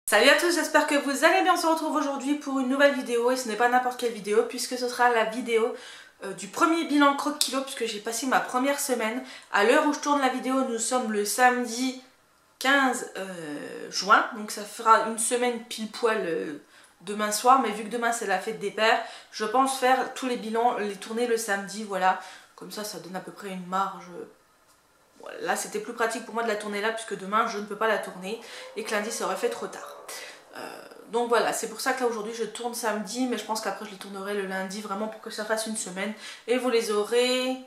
Salut à tous, j'espère que vous allez bien. On se retrouve aujourd'hui pour une nouvelle vidéo et ce n'est pas n'importe quelle vidéo puisque ce sera la vidéo du premier bilan croque-kilo puisque j'ai passé ma première semaine. À l'heure où je tourne la vidéo, nous sommes le samedi 15 juin, donc ça fera une semaine pile poil demain soir, mais vu que demain c'est la fête des pères, je pense faire tous les bilans, les tourner le samedi, voilà, comme ça donne à peu près une marge. Là c'était plus pratique pour moi de la tourner là puisque demain je ne peux pas la tourner et que lundi ça aurait fait trop tard. Donc voilà, c'est pour ça que là aujourd'hui je tourne samedi, mais je pense qu'après je les tournerai le lundi vraiment pour que ça fasse une semaine. Et vous les aurez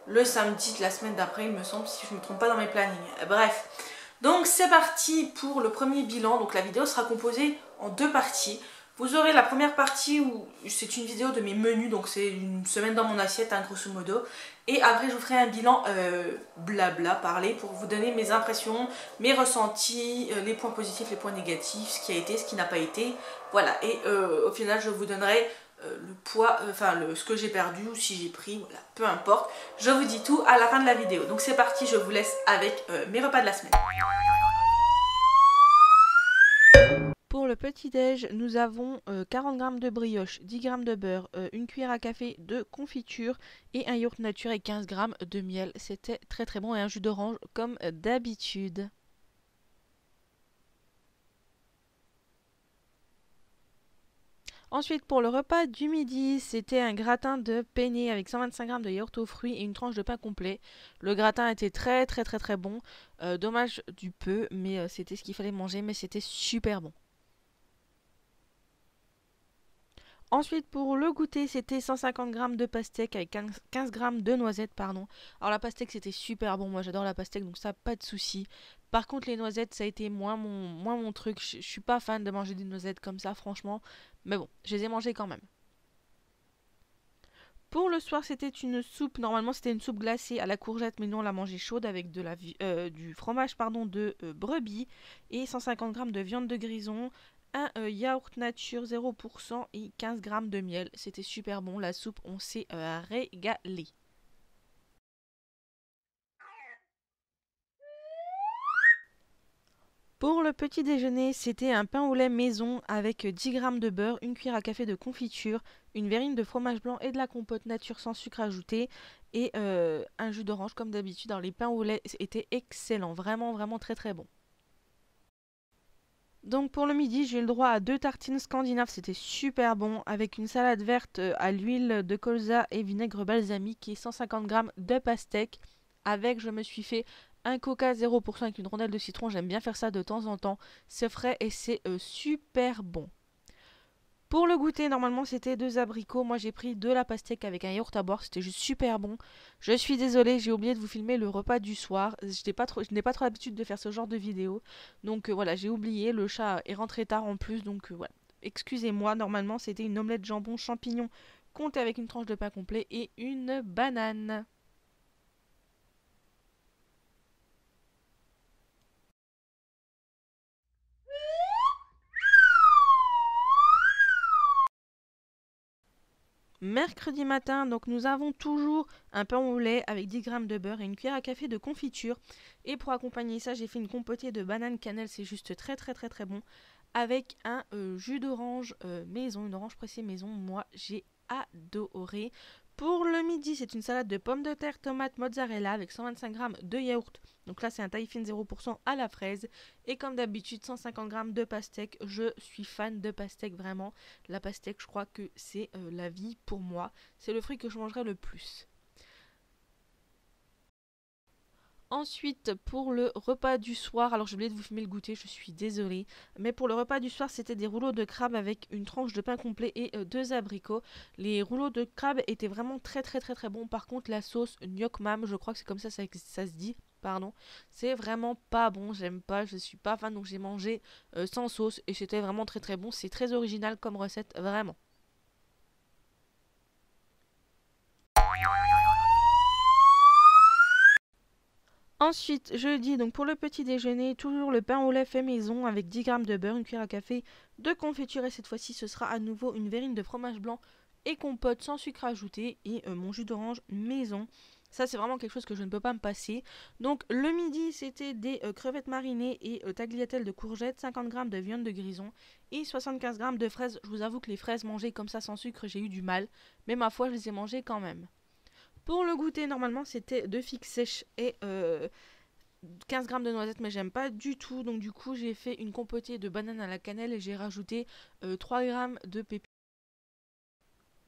le samedi de la semaine d'après il me semble, si je ne me trompe pas dans mes plannings. Bref, donc c'est parti pour le premier bilan. Donc la vidéo sera composée en deux parties. Vous aurez la première partie où c'est une vidéo de mes menus, donc c'est une semaine dans mon assiette, hein, grosso modo. Et après je vous ferai un bilan blabla, parler, pour vous donner mes impressions, mes ressentis, les points positifs, les points négatifs, ce qui a été, ce qui n'a pas été. Voilà, et au final je vous donnerai le poids, ce que j'ai perdu ou si j'ai pris, voilà, peu importe. Je vous dis tout à la fin de la vidéo. Donc c'est parti, je vous laisse avec mes repas de la semaine. Pour le petit-déj, nous avons 40 g de brioche, 10 g de beurre, une cuillère à café de confiture et un yaourt nature et 15 g de miel. C'était très très bon et un jus d'orange comme d'habitude. Ensuite, pour le repas du midi, c'était un gratin de penne avec 125 g de yaourt aux fruits et une tranche de pain complet. Le gratin était très très très très bon. Dommage du peu, mais c'était ce qu'il fallait manger, mais c'était super bon. Ensuite, pour le goûter, c'était 150 g de pastèque avec 15 g de noisettes, pardon. Alors la pastèque, c'était super bon. Moi, j'adore la pastèque, donc ça, pas de souci. Par contre, les noisettes, ça a été moins mon truc. Je suis pas fan de manger des noisettes comme ça, franchement. Mais bon, je les ai mangées quand même. Pour le soir, c'était une soupe. Normalement, c'était une soupe glacée à la courgette, mais nous, on l'a mangée chaude avec du fromage de brebis et 150 g de viande de grison, un yaourt nature 0% et 15 g de miel. C'était super bon. La soupe, on s'est régalé. Pour le petit déjeuner, c'était un pain au lait maison avec 10 g de beurre, une cuillère à café de confiture, une verrine de fromage blanc et de la compote nature sans sucre ajouté et un jus d'orange comme d'habitude. Alors les pains au lait étaient excellents, vraiment vraiment très très bons. Donc pour le midi, j'ai eu le droit à 2 tartines scandinaves, c'était super bon, avec une salade verte à l'huile de colza et vinaigre balsamique et 150 g de pastèque. Avec, je me suis fait un coca 0% avec une rondelle de citron, j'aime bien faire ça de temps en temps. C'est frais et c'est super bon. Pour le goûter, normalement c'était 2 abricots. Moi j'ai pris de la pastèque avec un yaourt à boire, c'était juste super bon. Je suis désolée, j'ai oublié de vous filmer le repas du soir. Je n'ai pas trop l'habitude de faire ce genre de vidéo. Donc voilà, j'ai oublié. Le chat est rentré tard en plus, donc voilà. Excusez-moi, normalement c'était une omelette jambon champignon comptée avec une tranche de pain complet et une banane. Mercredi matin, donc nous avons toujours un pain au lait avec 10 g de beurre et une cuillère à café de confiture. Et pour accompagner ça, j'ai fait une compotée de banane cannelle, c'est juste très très très très bon. Avec un jus d'orange maison, une orange pressée maison. Moi, j'ai adoré. Pour le midi, c'est une salade de pommes de terre, tomates, mozzarella avec 125 g de yaourt. Donc là, c'est un taille fine 0% à la fraise. Et comme d'habitude, 150 g de pastèque. Je suis fan de pastèque, vraiment. La pastèque, je crois que c'est la vie pour moi. C'est le fruit que je mangerai le plus. Ensuite, pour le repas du soir, alors j'ai oublié de vous filmer le goûter, je suis désolée. Mais pour le repas du soir, c'était des rouleaux de crabe avec une tranche de pain complet et 2 abricots. Les rouleaux de crabe étaient vraiment très très très très bons. Par contre, la sauce gnoc mam, je crois que c'est comme ça se dit, pardon, c'est vraiment pas bon. J'aime pas, je suis pas fan, donc j'ai mangé sans sauce et c'était vraiment très très bon. C'est très original comme recette, vraiment. Ensuite, jeudi, donc pour le petit déjeuner, toujours le pain au lait fait maison avec 10 g de beurre, une cuillère à café de confiture et cette fois-ci ce sera à nouveau une verrine de fromage blanc et compote sans sucre ajouté et mon jus d'orange maison. Ça, c'est vraiment quelque chose que je ne peux pas me passer. Donc, le midi, c'était des crevettes marinées et tagliatelles de courgettes, 50 g de viande de grison et 75 g de fraises. Je vous avoue que les fraises mangées comme ça sans sucre, j'ai eu du mal. Mais ma foi, je les ai mangées quand même. Pour le goûter, normalement, c'était 2 figues sèches et 15 g de noisettes, mais j'aime pas du tout. Donc, du coup, j'ai fait une compotée de bananes à la cannelle et j'ai rajouté 3 g de pépins.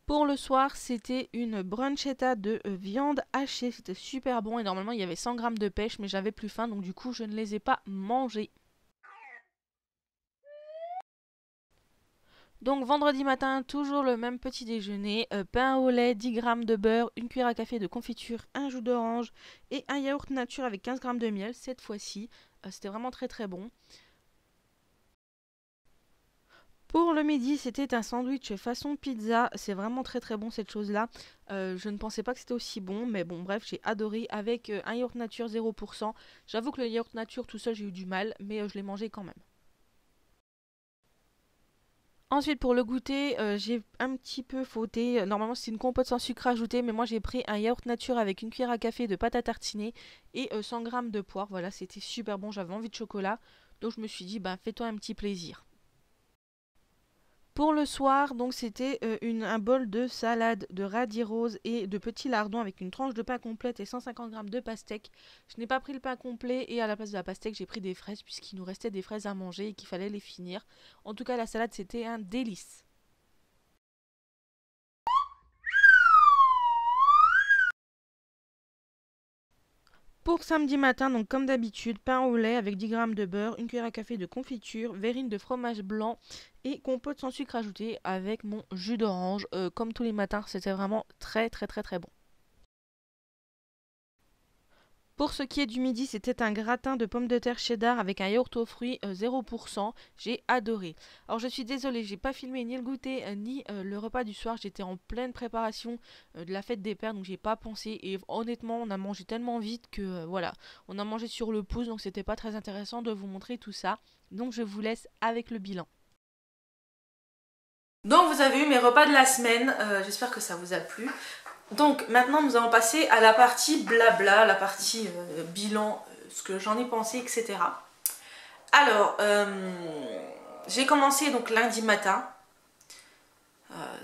Pour le soir, c'était une bruschetta de viande hachée. C'était super bon et normalement, il y avait 100 g de pêche, mais j'avais plus faim, donc du coup, je ne les ai pas mangés. Donc vendredi matin, toujours le même petit déjeuner, pain au lait, 10 g de beurre, une cuillère à café de confiture, un jus d'orange et un yaourt nature avec 15 g de miel cette fois-ci. C'était vraiment très très bon. Pour le midi, c'était un sandwich façon pizza. C'est vraiment très très bon cette chose-là. Je ne pensais pas que c'était aussi bon, mais bon bref, j'ai adoré avec un yaourt nature 0%. J'avoue que le yaourt nature tout seul j'ai eu du mal, mais je l'ai mangé quand même. Ensuite, pour le goûter, j'ai un petit peu fauté. Normalement, c'est une compote sans sucre ajouté, mais moi j'ai pris un yaourt nature avec une cuillère à café de pâte à tartiner et 100 g de poire. Voilà, c'était super bon. J'avais envie de chocolat, donc je me suis dit, ben fais-toi un petit plaisir. Pour le soir, donc c'était un bol de salade de radis rose et de petits lardons avec une tranche de pain complète et 150 g de pastèque. Je n'ai pas pris le pain complet et à la place de la pastèque, j'ai pris des fraises puisqu'il nous restait des fraises à manger et qu'il fallait les finir. En tout cas, la salade, c'était un délice. Pour samedi matin, donc comme d'habitude, pain au lait avec 10 g de beurre, une cuillère à café de confiture, verrine de fromage blanc et compote sans sucre ajouté avec mon jus d'orange. Comme tous les matins, c'était vraiment très très très très bon. Pour ce qui est du midi, c'était un gratin de pommes de terre cheddar avec un yaourt aux fruits 0%. J'ai adoré. Alors je suis désolée, j'ai pas filmé ni le goûter ni le repas du soir. J'étais en pleine préparation de la fête des pères, donc j'ai pas pensé. Et honnêtement, on a mangé tellement vite que voilà, on a mangé sur le pouce, donc c'était pas très intéressant de vous montrer tout ça. Donc je vous laisse avec le bilan. Donc vous avez eu mes repas de la semaine, j'espère que ça vous a plu. Donc maintenant nous allons passer à la partie blabla, la partie bilan, ce que j'en ai pensé, etc. Alors, j'ai commencé donc lundi matin.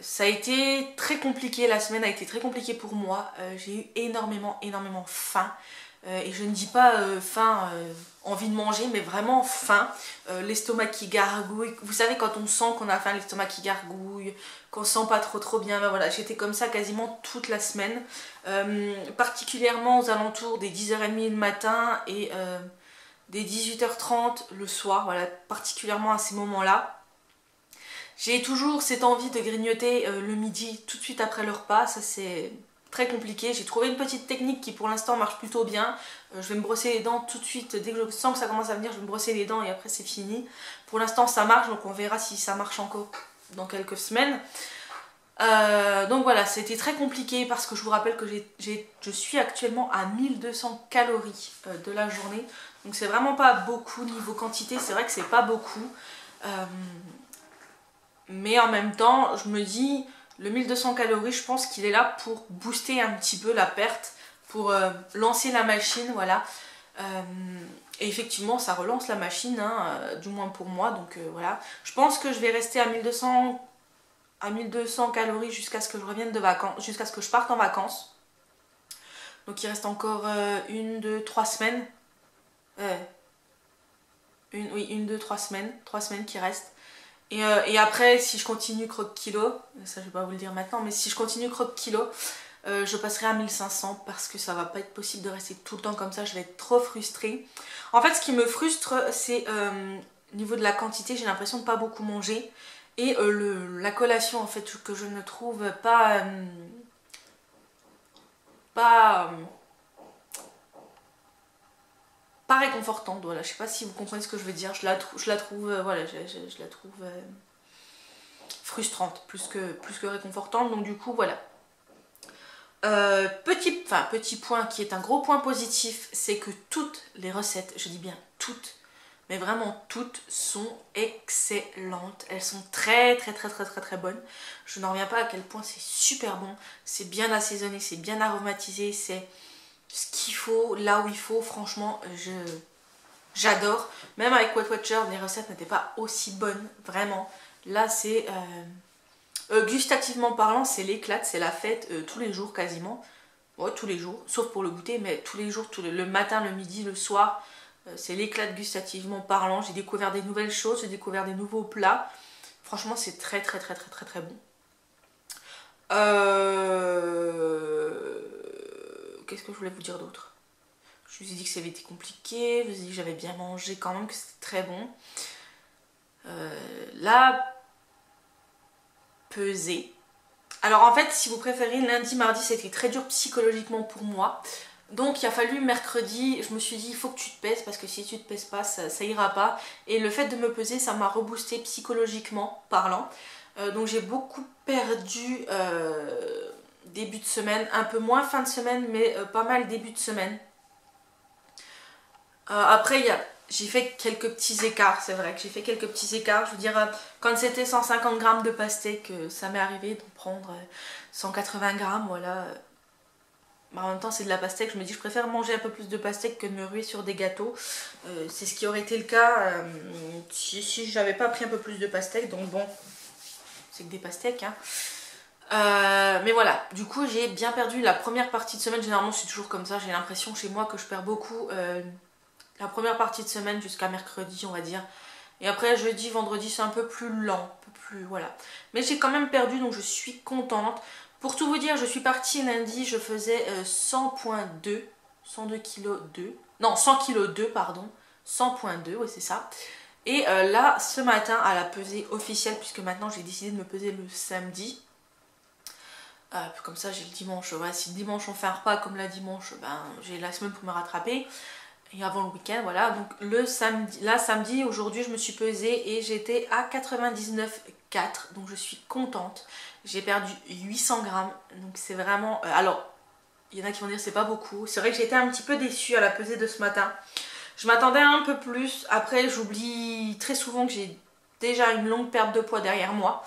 Ça a été très compliqué, la semaine a été très compliquée pour moi. J'ai eu énormément faim. Et je ne dis pas faim, envie de manger, mais vraiment faim. L'estomac qui gargouille. Vous savez, quand on sent qu'on a faim, l'estomac qui gargouille, qu'on sent pas trop bien. Ben voilà, j'étais comme ça quasiment toute la semaine. Particulièrement aux alentours des 10h30 le matin et des 18h30 le soir. Voilà, particulièrement à ces moments-là. J'ai toujours cette envie de grignoter le midi tout de suite après le repas, ça c'est très compliqué. J'ai trouvé une petite technique qui pour l'instant marche plutôt bien. Je vais me brosser les dents tout de suite, dès que je sens que ça commence à venir, je vais me brosser les dents et après c'est fini. Pour l'instant ça marche, donc on verra si ça marche encore dans quelques semaines. Donc voilà, c'était très compliqué parce que je vous rappelle que je suis actuellement à 1200 calories de la journée. Donc c'est vraiment pas beaucoup niveau quantité, c'est vrai que c'est pas beaucoup. Mais en même temps, je me dis, le 1200 calories, je pense qu'il est là pour booster un petit peu la perte, pour lancer la machine, voilà. Et effectivement, ça relance la machine, hein, du moins pour moi, donc voilà. Je pense que je vais rester à 1200 calories jusqu'à ce que je revienne de vacances, jusqu'à ce que je parte en vacances. Donc il reste encore 1, 2, 3 semaines. Une, 2, 3 semaines. 3 semaines qui restent. Et après, si je continue croque-kilo, ça je vais pas vous le dire maintenant, mais si je continue croque-kilo, je passerai à 1500 parce que ça va pas être possible de rester tout le temps comme ça, je vais être trop frustrée. En fait, ce qui me frustre, c'est au niveau de la quantité, j'ai l'impression de pas beaucoup manger. Et la collation, en fait, que je ne trouve pas... pas réconfortante, voilà, je sais pas si vous comprenez ce que je veux dire, je la trouve voilà, je la trouve frustrante, plus que réconfortante, donc du coup voilà. Petit point qui est un gros point positif, c'est que toutes les recettes, je dis bien toutes, mais vraiment toutes sont excellentes, elles sont très bonnes. Je n'en reviens pas à quel point c'est super bon, c'est bien assaisonné, c'est bien aromatisé, c'est ce qu'il faut, là où il faut. Franchement, j'adore. Même avec Weight Watcher, les recettes n'étaient pas aussi bonnes, vraiment. Là, c'est... gustativement parlant, c'est l'éclate, c'est la fête tous les jours quasiment. Ouais, tous les jours, sauf pour le goûter, mais tous les jours, le matin, le midi, le soir, c'est l'éclate gustativement parlant. J'ai découvert des nouvelles choses, j'ai découvert des nouveaux plats. Franchement, c'est très très très très très très bon. Qu'est-ce que je voulais vous dire d'autre? Je vous ai dit que ça avait été compliqué, je vous ai dit que j'avais bien mangé quand même, que c'était très bon. Là, peser. Alors en fait, si vous préférez, lundi, mardi, c'était très dur psychologiquement pour moi. Donc il a fallu mercredi, je me suis dit il faut que tu te pèses parce que si tu te pèses pas, ça ira pas. Et le fait de me peser, ça m'a reboosté psychologiquement parlant. Donc j'ai beaucoup perdu début de semaine, un peu moins fin de semaine, mais pas mal début de semaine. Après, j'ai fait quelques petits écarts, c'est vrai que j'ai fait quelques petits écarts. Je veux dire, quand c'était 150 grammes de pastèque, ça m'est arrivé de prendre 180 grammes, voilà. Bah, en même temps, c'est de la pastèque. Je me dis, je préfère manger un peu plus de pastèque que de me ruer sur des gâteaux. C'est ce qui aurait été le cas si j'avais pas pris un peu plus de pastèque. Donc bon, c'est que des pastèques, hein. Mais voilà, du coup j'ai bien perdu la première partie de semaine. Généralement c'est toujours comme ça, j'ai l'impression chez moi que je perds beaucoup la première partie de semaine jusqu'à mercredi on va dire. Et après jeudi, vendredi c'est un peu plus lent, un peu plus voilà. Mais j'ai quand même perdu donc je suis contente. Pour tout vous dire, je suis partie lundi, je faisais 100,2, 102 kg 2, non 100 kg 2 pardon, 100,2 ouais c'est ça. Et là ce matin à la pesée officielle, puisque maintenant j'ai décidé de me peser le samedi. Comme ça j'ai le dimanche, voilà, si le dimanche on fait un repas comme la dimanche, ben, j'ai la semaine pour me rattraper. Et avant le week-end, voilà, donc le samedi, là samedi, aujourd'hui je me suis pesée et j'étais à 99,4, donc je suis contente. J'ai perdu 800 grammes, donc c'est vraiment... alors, il y en a qui vont dire c'est pas beaucoup, c'est vrai que j'ai été un petit peu déçue à la pesée de ce matin. Je m'attendais un peu plus, après j'oublie très souvent que j'ai déjà une longue perte de poids derrière moi.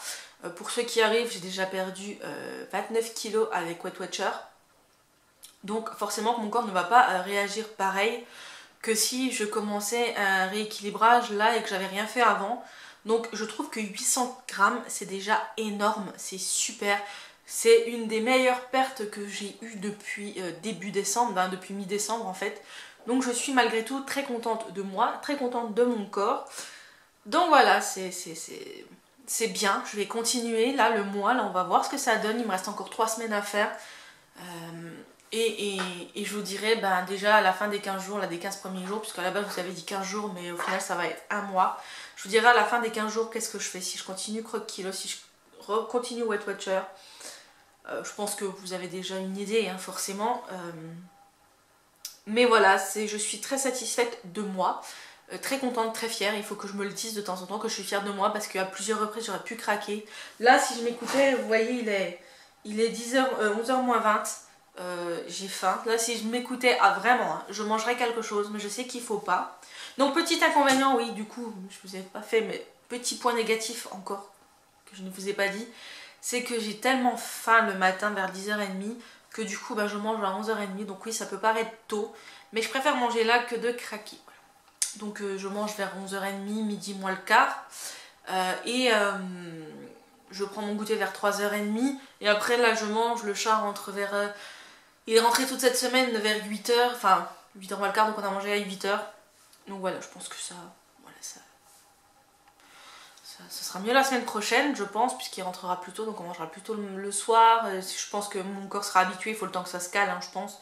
Pour ceux qui arrivent, j'ai déjà perdu 29 kg avec Weight Watcher. Donc forcément mon corps ne va pas réagir pareil que si je commençais un rééquilibrage là et que j'avais rien fait avant. Donc je trouve que 800 grammes c'est déjà énorme, c'est super. C'est une des meilleures pertes que j'ai eues depuis début décembre, ben, depuis mi-décembre en fait. Donc je suis malgré tout très contente de moi, très contente de mon corps. Donc voilà, c'est bien, je vais continuer là le mois, là on va voir ce que ça donne, il me reste encore 3 semaines à faire. Et je vous dirai ben, déjà à la fin des 15 jours, là des 15 premiers jours, puisqu'à la base vous avez dit 15 jours, mais au final ça va être un mois. Je vous dirai à la fin des 15 jours qu'est-ce que je fais, si je continue Croque Kilo, si je continue Weight Watcher. Je pense que vous avez déjà une idée hein, forcément. Mais voilà, je suis très satisfaite de moi. Très contente, très fière, il faut que je me le dise de temps en temps que je suis fière de moi parce qu'à plusieurs reprises j'aurais pu craquer. Là si je m'écoutais, vous voyez il est 11h moins 20, j'ai faim. Là si je m'écoutais, vraiment, hein, je mangerais quelque chose mais je sais qu'il faut pas. Donc petit inconvénient, oui du coup, je vous ai pas fait, mais petit point négatif encore que je ne vous ai pas dit, c'est que j'ai tellement faim le matin vers 10h30 que du coup bah, je mange à 11h30, donc oui ça peut paraître tôt, mais je préfère manger là que de craquer. Donc je mange vers 11h30, midi moins le quart. Je prends mon goûter vers 3h30. Et après là je mange, le chat rentre vers... il est rentré toute cette semaine vers 8h. Enfin 8h moins le quart, donc on a mangé à 8h. Donc voilà, je pense que ça... Voilà, ça sera mieux la semaine prochaine, je pense, puisqu'il rentrera plus tôt. Donc on mangera plus tôt le soir. Je pense que mon corps sera habitué, il faut le temps que ça se cale, hein, je pense.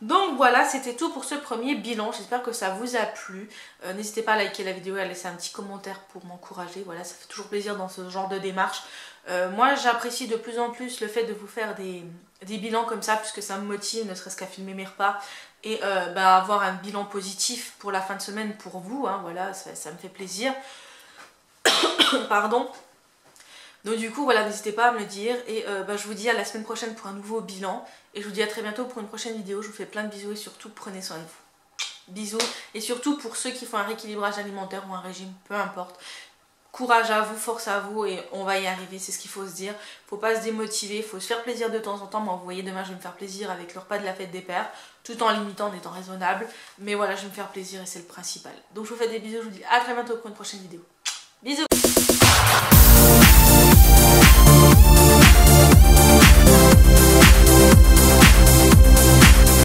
Donc voilà, c'était tout pour ce premier bilan, j'espère que ça vous a plu. N'hésitez pas à liker la vidéo et à laisser un petit commentaire pour m'encourager, voilà, ça fait toujours plaisir dans ce genre de démarche. Moi j'apprécie de plus en plus le fait de vous faire des bilans comme ça, puisque ça me motive, ne serait-ce qu'à filmer mes repas. Et bah, avoir un bilan positif pour la fin de semaine pour vous, hein, voilà, ça me fait plaisir. Pardon. Donc du coup voilà, n'hésitez pas à me le dire et bah, je vous dis à la semaine prochaine pour un nouveau bilan et je vous dis à très bientôt pour une prochaine vidéo. Je vous fais plein de bisous et surtout prenez soin de vous. Bisous, et surtout pour ceux qui font un rééquilibrage alimentaire ou un régime, peu importe, courage à vous, force à vous et on va y arriver, c'est ce qu'il faut se dire. Faut pas se démotiver, faut se faire plaisir de temps en temps. Moi vous voyez demain je vais me faire plaisir avec le repas de la fête des pères, tout en limitant, en étant raisonnable. Mais voilà, je vais me faire plaisir et c'est le principal. Donc je vous fais des bisous, je vous dis à très bientôt pour une prochaine vidéo. Bisous.